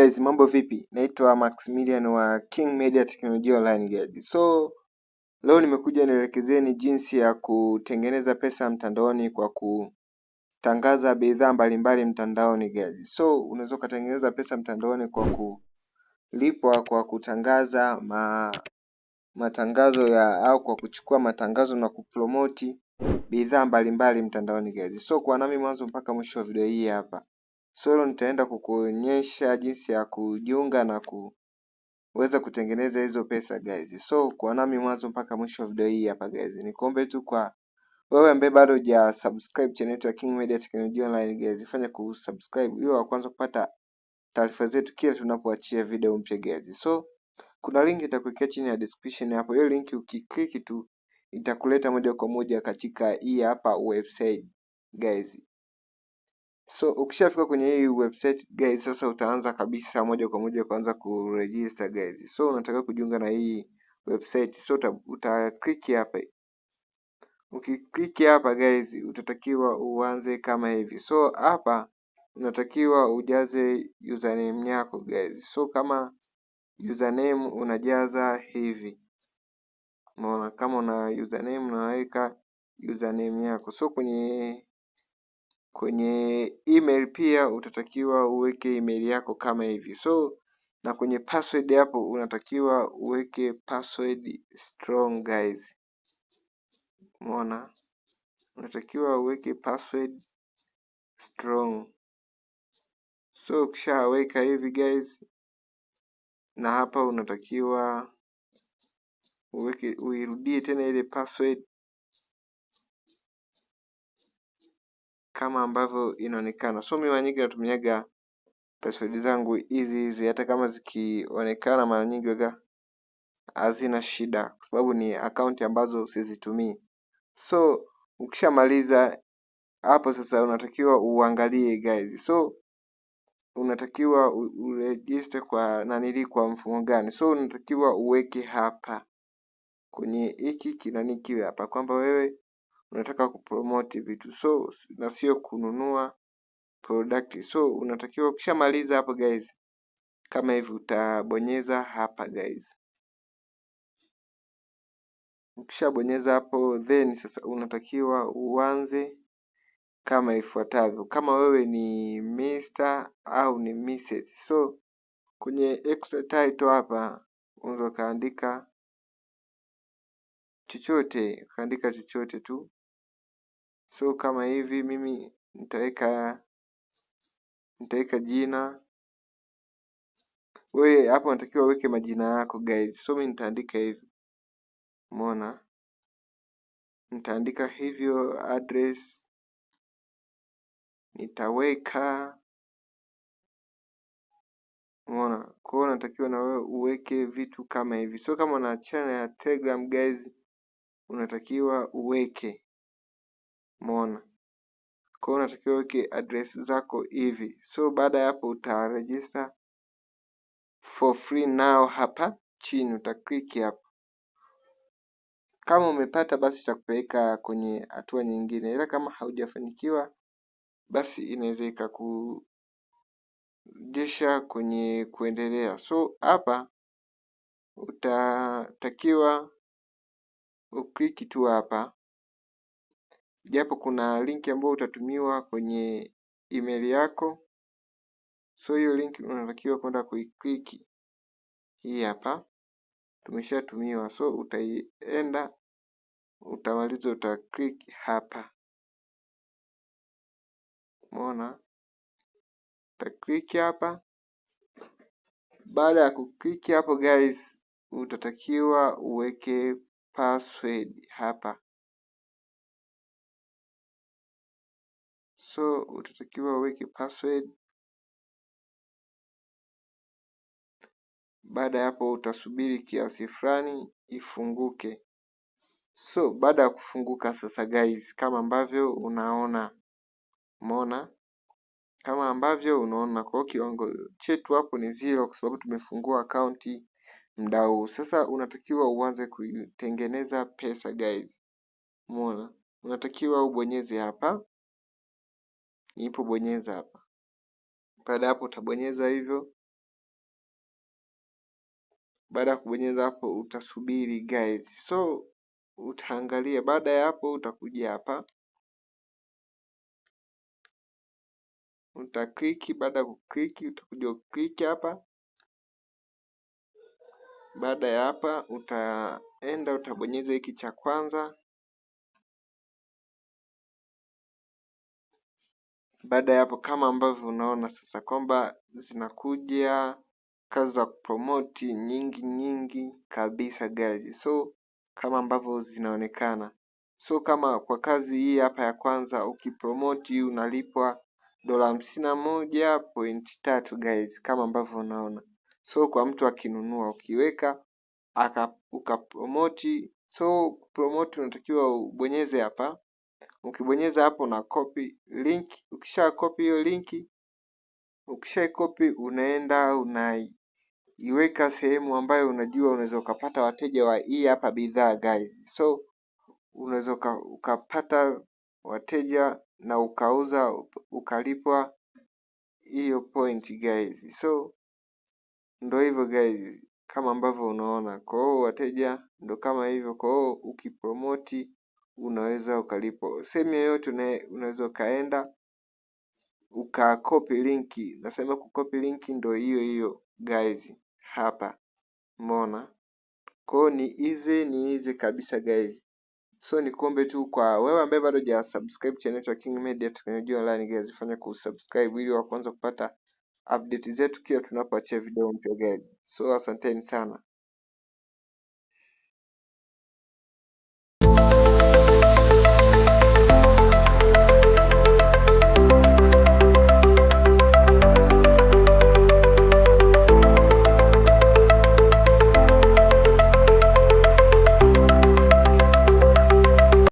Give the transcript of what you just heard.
Guys, mambo vipi? Naitwa Maximilian wa King Media Teknolojia Online guys. So leo nimekuja nielekezeni jinsi ya kutengeneza pesa mtandaoni kwa kutangaza bidhaa mbalimbali mtandaoni guys. So unaweza kutengeneza pesa mtandaoni kwa kulipwa kwa kutangaza matangazo au kwa kuchukua matangazo na kupromoti bidhaa mbalimbali mtandaoni guys. So kwa nami mwanzo mpaka mwisho wa video hii hapa. So leo nitaenda kukuonyesha jinsi ya kujiunga na kuweza kutengeneza hizo pesa guys. So kwa nami mwanzo mpaka mwisho wa video hii hapa guys. Nikuombe tu kwa wewe ambaye bado hujasubscribe channel yetu ya King Media Teknolojia Online guys, fanya kusubscribe ili wa kwanza kupata taarifa zetu kila tunapoachia video mpya guys. So kuna link itakuwekea chini ya description hapo. Hiyo link ukiklik tu itakuleta moja kwa moja katika hii hapa website guys. So ukishafika kwenye hii website guys, sasa utaanza kabisa moja kwa moja kuanza kuregister guys. So unataka kujiunga na hii website, so utaklik hapa. Ukiklik hapa guys, utatakiwa uanze kama hivi. So hapa unatakiwa ujaze username yako guys. So kama username unajaza hivi, unaona, kama una username unaweka username yako. So kwenye email pia utatakiwa uweke email yako kama hivi. So na kwenye password hapo unatakiwa uweke password strong guys. Umeona? Unatakiwa uweke password strong. So ukishaweka hivi guys, na hapa unatakiwa uirudie tena ile password kama ambavyo inaonekana. So mimi mara nyingi natumiaga password zangu hizi hata kama zikionekana mara nyingi waga hazina shida kwa sababu ni account ambazo sizitumii. So ukishamaliza hapo sasa unatakiwa uangalie guys. So unatakiwa uregister kwa mfumo gani? So unatakiwa uweke hapa kwenye hiki kinani kiwe hapa kwamba wewe unataka kupromote vitu, so na sio kununua product. So unatakiwa ukishamaliza hapo guys, kama hivi utabonyeza hapa guys. Ukishabonyeza hapo then sasa unatakiwa uanze kama ifuatavyo. Kama wewe ni Mr au ni Mrs. So kwenye extra title hapa unaweza kaandika chochote, tu. So kama hivi mimi nitaweka jina. Wewe hapo unatakiwa uweke majina yako guys. So mimi nitaandika hivi. Umeona? Nitaandika hivyo, address nitaweka. Umeona? Kwa hiyo unatakiwa na wewe uweke vitu kama hivi. So kama una channel ya Telegram guys, unatakiwa uweke. Umeona? Kwa hiyo unatakiwa uweke address zako hivi. So baada ya hapo utaregister for free now hapa chini, utaklik hapa. Kama umepata basi itakupeleka kwenye hatua nyingine, ila kama haujafanikiwa basi inaweza ikakurudisha kwenye kuendelea. So hapa utatakiwa ukliki tu hapa, japo kuna link ambayo utatumiwa kwenye email yako. So hiyo link unatakiwa kwenda kuikliki, hii hapa tumeshatumiwa. So utaienda, utamaliza, utaklik hapa. Umeona? Utaklik hapa. Baada ya kuklik hapo guys, utatakiwa uweke password hapa. So utatakiwa uweke password. Baada ya hapo utasubiri kiasi fulani ifunguke. So baada ya kufunguka sasa guys, kama ambavyo unaona. Umeona? Kama ambavyo unaona, kwa kiwango chetu hapo ni 0 kwa sababu tumefungua akaunti muda huu. Sasa unatakiwa uanze kutengeneza pesa guys. Umeona? Unatakiwa ubonyeze hapa. Bonyeza hapa. Baada hapo utabonyeza hivyo. Baada ya kubonyeza hapo utasubiri guys. So utaangalia, baada ya hapo utakuja hapa, utakliki. Baada ya kukliki utakuja ukliki hapa. Baada ya hapa utaenda utabonyeza hiki cha kwanza. Baada ya hapo, kama ambavyo unaona sasa kwamba zinakuja kazi za kupromoti nyingi kabisa guys. So kama ambavyo zinaonekana, so kama kwa kazi hii hapa ya kwanza ukipromoti unalipwa $51.3 guys, kama ambavyo unaona. So kwa mtu akinunua, ukiweka ukapromoti, so promoti unatakiwa ubonyeze hapa. Ukibonyeza hapo na copy link. Ukisha copy hiyo linki, ukisha copy unaenda unaiweka sehemu ambayo unajua unaweza ukapata wateja wa hii hapa bidhaa guys. So unaweza ukapata wateja na ukauza ukalipwa hiyo point guys. So ndo hivyo guys, kama ambavyo unaona. Kwa hiyo wateja ndo kama hivyo. Kwa hiyo ukipromoti unaweza ukalipwa. Sehemu yoyote unaweza ukaenda ukakopi linki. Nasema kukopi linki ndo hiyo guys hapa. Umeona? Kwa hiyo ni easy kabisa guys. So nikuombe tu kwa wewe ambaye bado hujasubscribe channel yetu ya King Media Teknolojia Online guys, fanya kusubscribe ili wa kwanza kupata update zetu kila tunapoachia video mpya guys. So asanteni sana.